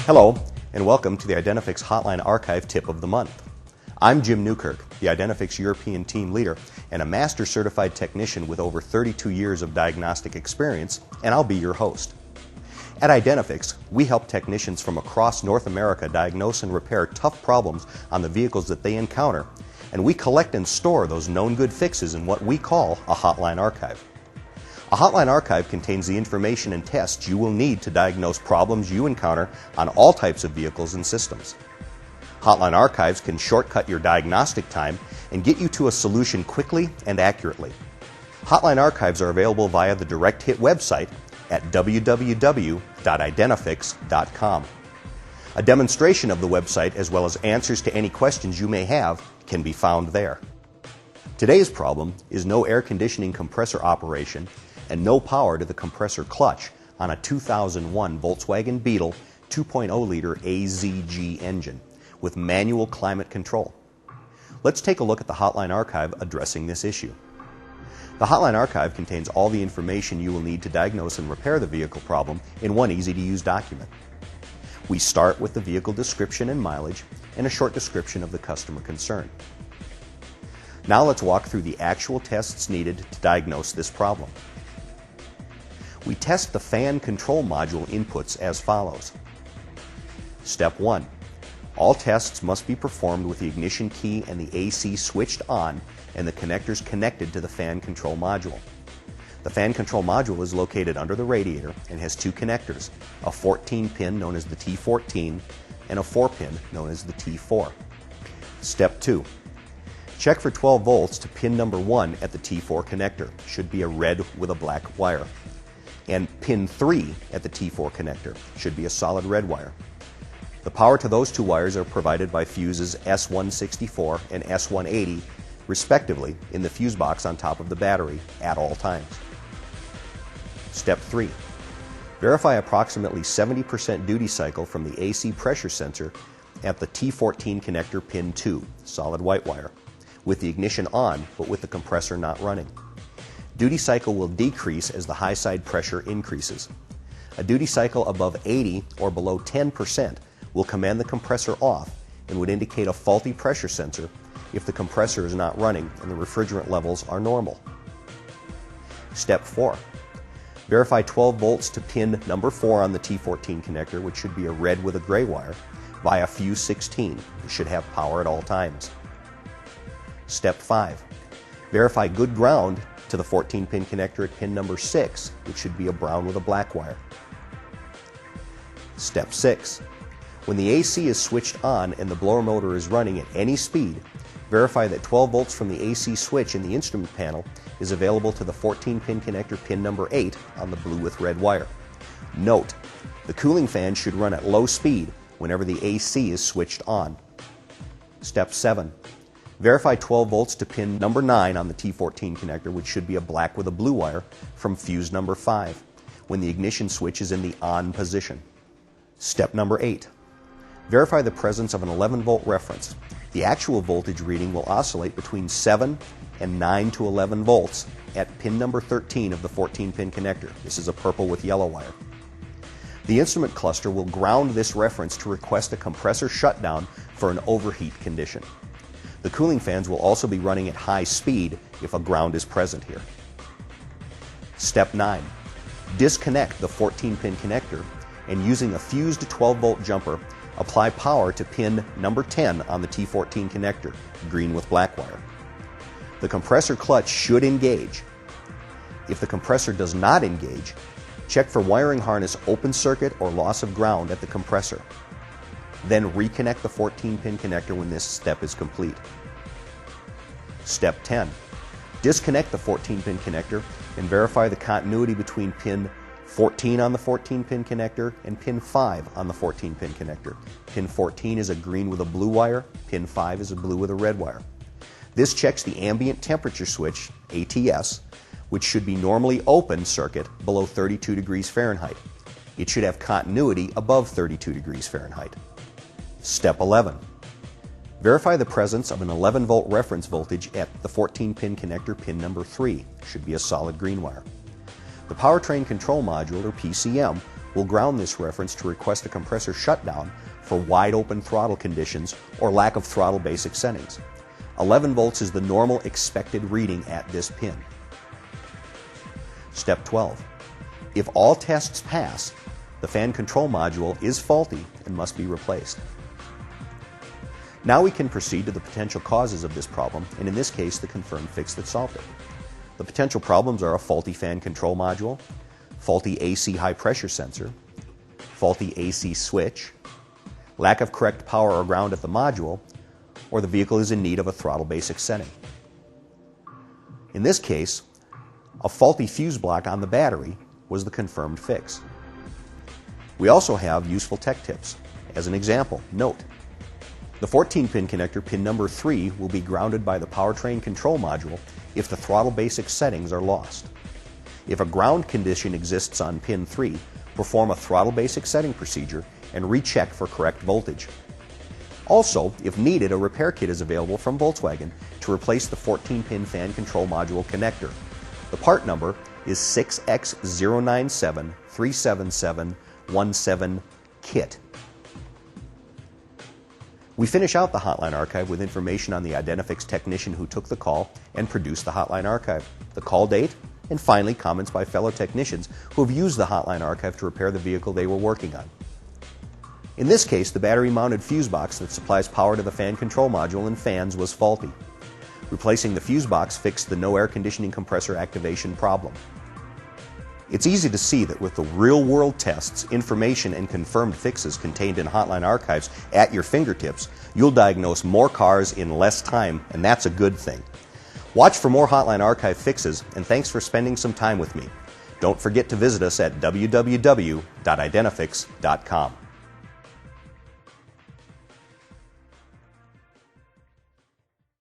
Hello, and welcome to the Identifix Hotline Archive Tip of the Month. I'm Jim Newkirk, the Identifix European team leader and a master certified technician with over 32 years of diagnostic experience, and I'll be your host. At Identifix, we help technicians from across North America diagnose and repair tough problems on the vehicles that they encounter, and we collect and store those known good fixes in what we call a hotline archive. A hotline archive contains the information and tests you will need to diagnose problems you encounter on all types of vehicles and systems. Hotline archives can shortcut your diagnostic time and get you to a solution quickly and accurately. Hotline archives are available via the Direct Hit website at www.identifix.com. A demonstration of the website as well as answers to any questions you may have can be found there. Today's problem is no air conditioning compressor operation and no power to the compressor clutch on a 2001 Volkswagen Beetle 2.0-liter AZG engine with manual climate control. Let's take a look at the Hotline Archive addressing this issue. The Hotline Archive contains all the information you will need to diagnose and repair the vehicle problem in one easy-to-use document. We start with the vehicle description and mileage and a short description of the customer concern. Now let's walk through the actual tests needed to diagnose this problem. We test the fan control module inputs as follows. Step 1. All tests must be performed with the ignition key and the AC switched on and the connectors connected to the fan control module. The fan control module is located under the radiator and has two connectors, a 14-pin known as the T14 and a 4-pin known as the T4. Step 2. Check for 12 volts to pin number 1 at the T4 connector. Should be a red with a black wire. And pin 3 at the T4 connector should be a solid red wire. The power to those two wires are provided by fuses S164 and S180, respectively, in the fuse box on top of the battery at all times. Step 3. Verify approximately 70% duty cycle from the AC pressure sensor at the T14 connector pin 2, solid white wire, with the ignition on but with the compressor not running. Duty cycle will decrease as the high side pressure increases. A duty cycle above 80 or below 10% will command the compressor off and would indicate a faulty pressure sensor if the compressor is not running and the refrigerant levels are normal. Step 4. Verify 12 volts to pin number 4 on the T14 connector, which should be a red with a gray wire, via fuse 16. It should have power at all times. Step 5. Verify good ground to the 14-pin connector at pin number 6, which should be a brown with a black wire. Step 6. When the AC is switched on and the blower motor is running at any speed, verify that 12 volts from the AC switch in the instrument panel is available to the 14-pin connector pin number 8 on the blue with red wire. Note, the cooling fan should run at low speed whenever the AC is switched on. Step 7. Verify 12 volts to pin number 9 on the T14 connector, which should be a black with a blue wire, from fuse number 5, when the ignition switch is in the on position. Step number 8. Verify the presence of an 11-volt reference. The actual voltage reading will oscillate between 7 and 9 to 11 volts at pin number 13 of the 14-pin connector. This is a purple with yellow wire. The instrument cluster will ground this reference to request a compressor shutdown for an overheat condition. The cooling fans will also be running at high speed if a ground is present here. Step 9. Disconnect the 14-pin connector and using a fused 12-volt jumper, apply power to pin number 10 on the T14 connector, green with black wire. The compressor clutch should engage. If the compressor does not engage, check for wiring harness open circuit or loss of ground at the compressor. Then reconnect the 14-pin connector when this step is complete. Step 10. Disconnect the 14-pin connector and verify the continuity between pin 14 on the 14-pin connector and pin 5 on the 14-pin connector. Pin 14 is a green with a blue wire, pin 5 is a blue with a red wire. This checks the ambient temperature switch, ATS, which should be normally open circuit below 32 degrees Fahrenheit. It should have continuity above 32 degrees Fahrenheit. Step 11. Verify the presence of an 11-volt reference voltage at the 14-pin connector pin number 3. Should be a solid green wire. The Powertrain Control Module, or PCM, we'll ground this reference to request a compressor shutdown for wide open throttle conditions or lack of throttle basic settings. 11 volts is the normal expected reading at this pin. Step 12. If all tests pass, the fan control module is faulty and must be replaced. Now we can proceed to the potential causes of this problem, and in this case, the confirmed fix that solved it. The potential problems are a faulty fan control module, faulty AC high pressure sensor, faulty AC switch, lack of correct power or ground at the module, or the vehicle is in need of a throttle basic setting. In this case, a faulty fuse block on the battery was the confirmed fix. We also have useful tech tips. As an example, note, the 14-pin connector, pin number 3, will be grounded by the powertrain control module if the throttle basic settings are lost. If a ground condition exists on pin 3, perform a throttle basic setting procedure and recheck for correct voltage. Also, if needed, a repair kit is available from Volkswagen to replace the 14-pin fan control module connector. The part number is 6X09737717KIT. We finish out the Hotline Archive with information on the Identifix technician who took the call and produced the Hotline Archive, the call date, and finally comments by fellow technicians who have used the Hotline Archive to repair the vehicle they were working on. In this case, the battery-mounted fuse box that supplies power to the fan control module and fans was faulty. Replacing the fuse box fixed the no air conditioning compressor activation problem. It's easy to see that with the real-world tests, information, and confirmed fixes contained in Hotline Archives at your fingertips, you'll diagnose more cars in less time, and that's a good thing. Watch for more Hotline Archive fixes, and thanks for spending some time with me. Don't forget to visit us at www.identifix.com.